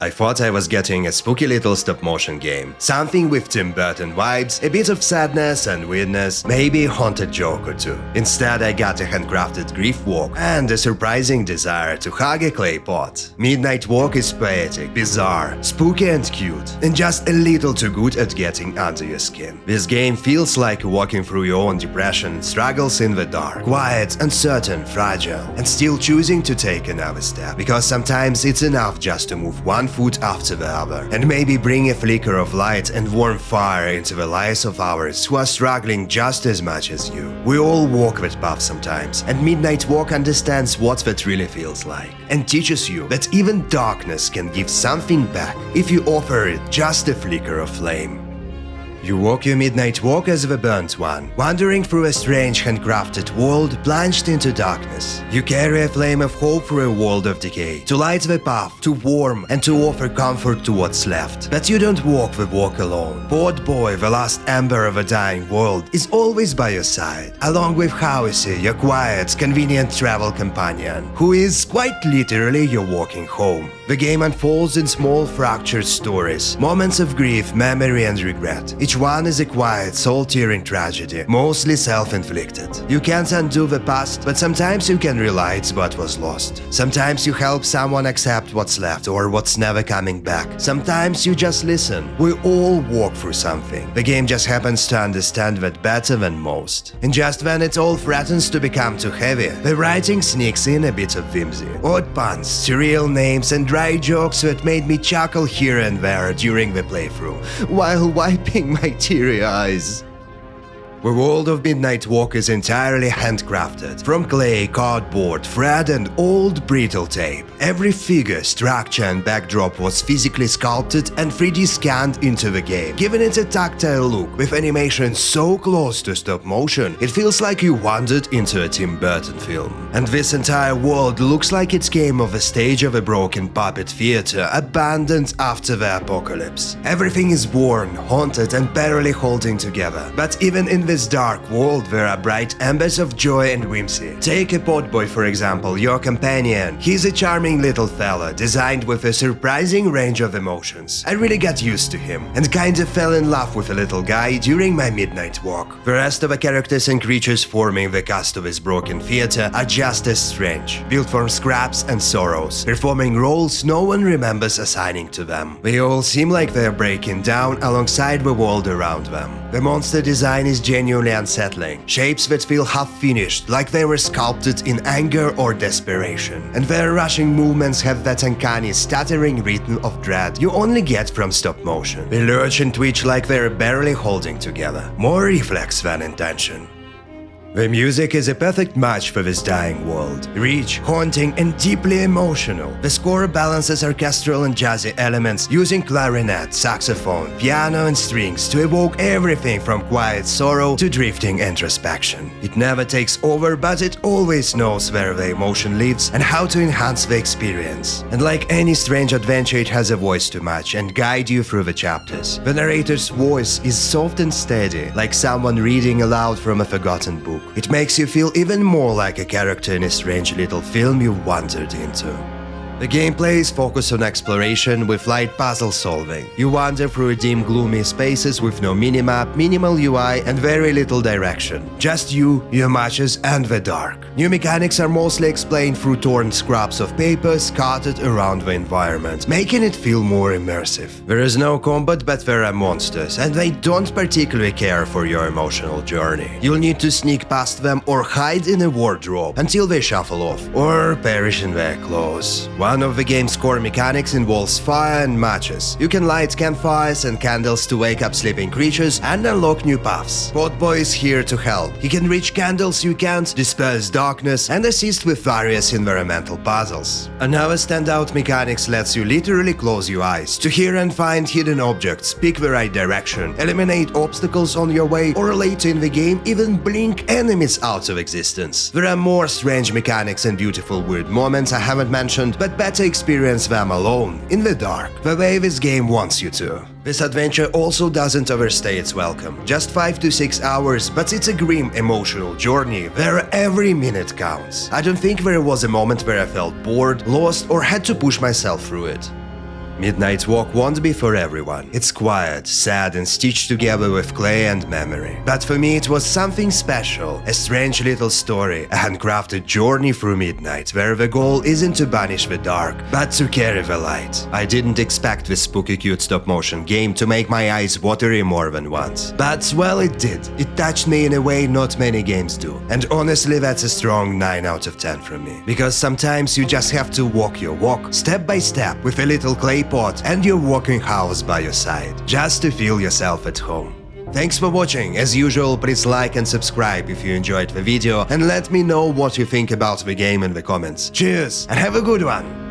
I thought I was getting a spooky little stop-motion game. Something with Tim Burton vibes, a bit of sadness and weirdness, maybe a haunted joke or two. Instead, I got a handcrafted grief walk and a surprising desire to hug a clay pot. Midnight Walk is poetic, bizarre, spooky and cute, and just a little too good at getting under your skin. This game feels like walking through your own depression and struggles in the dark, quiet, uncertain, fragile, and still choosing to take another step, because sometimes it's enough just to move one foot after the other, and maybe bring a flicker of light and warm fire into the lives of others who are struggling just as much as you. We all walk that path sometimes, and Midnight Walk understands what that really feels like, and teaches you that even darkness can give something back if you offer it just a flicker of flame. You walk your midnight walk as the burnt one, wandering through a strange handcrafted world plunged into darkness. You carry a flame of hope through a world of decay, to light the path, to warm and to offer comfort to what's left. But you don't walk the walk alone. Potboy, the last ember of a dying world, is always by your side, along with Housy, your quiet, convenient travel companion, who is quite literally your walking home. The game unfolds in small fractured stories, moments of grief, memory and regret. Each one is a quiet, soul-tearing tragedy, mostly self-inflicted. You can't undo the past, but sometimes you can relight what was lost. Sometimes you help someone accept what's left or what's never coming back. Sometimes you just listen. We all walk through something. The game just happens to understand that better than most. And just when it all threatens to become too heavy, the writing sneaks in a bit of whimsy. Odd puns, surreal names and dry jokes that made me chuckle here and there during the playthrough, while wiping my teary eyes. The world of Midnight Walk is entirely handcrafted, from clay, cardboard, thread and old brittle tape. Every figure, structure and backdrop was physically sculpted and 3D scanned into the game, giving it a tactile look. With animation so close to stop motion, it feels like you wandered into a Tim Burton film. And this entire world looks like it came off the stage of a broken puppet theater, abandoned after the apocalypse. Everything is worn, haunted and barely holding together. But even in this dark world, there are bright embers of joy and whimsy. Take a Potboy, for example, your companion. He's a charming little fella, designed with a surprising range of emotions. I really got used to him, and kinda fell in love with the little guy during my midnight walk. The rest of the characters and creatures forming the cast of his broken theater are just as strange, built from scraps and sorrows, performing roles no one remembers assigning to them. They all seem like they're breaking down alongside the world around them. The monster design is genuinely unsettling, shapes that feel half-finished, like they were sculpted in anger or desperation. And their rushing movements have that uncanny, stuttering rhythm of dread you only get from stop motion. They lurch and twitch like they're barely holding together, more reflex than intention. The music is a perfect match for this dying world. Rich, haunting and deeply emotional. The score balances orchestral and jazzy elements using clarinet, saxophone, piano and strings to evoke everything from quiet sorrow to drifting introspection. It never takes over, but it always knows where the emotion lives and how to enhance the experience. And like any strange adventure, it has a voice to match and guide you through the chapters. The narrator's voice is soft and steady, like someone reading aloud from a forgotten book. It makes you feel even more like a character in a strange little film you wandered into. The gameplay is focused on exploration with light puzzle solving. You wander through dim, gloomy spaces with no minimap, minimal UI and very little direction. Just you, your matches and the dark. New mechanics are mostly explained through torn scraps of paper scattered around the environment, making it feel more immersive. There is no combat, but there are monsters, and they don't particularly care for your emotional journey. You'll need to sneak past them or hide in a wardrobe until they shuffle off, or perish in their claws. One of the game's core mechanics involves fire and matches. You can light campfires and candles to wake up sleeping creatures and unlock new paths. Potboy is here to help. He can reach candles you can't, disperse darkness, and assist with various environmental puzzles. Another standout mechanics lets you literally close your eyes to hear and find hidden objects, pick the right direction, eliminate obstacles on your way, or later in the game even blink enemies out of existence. There are more strange mechanics and beautiful weird moments I haven't mentioned, but better experience them alone, in the dark, the way this game wants you to. This adventure also doesn't overstay its welcome. Just 5 to 6 hours, but it's a grim, emotional journey where every minute counts. I don't think there was a moment where I felt bored, lost, or had to push myself through it. Midnight Walk won't be for everyone. It's quiet, sad, and stitched together with clay and memory. But for me, it was something special, a strange little story, a handcrafted journey through midnight, where the goal isn't to banish the dark, but to carry the light. I didn't expect this spooky cute stop-motion game to make my eyes watery more than once. But, well, it did. It touched me in a way not many games do. And honestly, that's a strong 9 out of 10 from me. Because sometimes you just have to walk your walk, step by step, with a little clay pot and your walking house by your side, just to feel yourself at home. Thanks for watching. As usual, please like and subscribe if you enjoyed the video, and let me know what you think about the game in the comments. Cheers, and have a good one!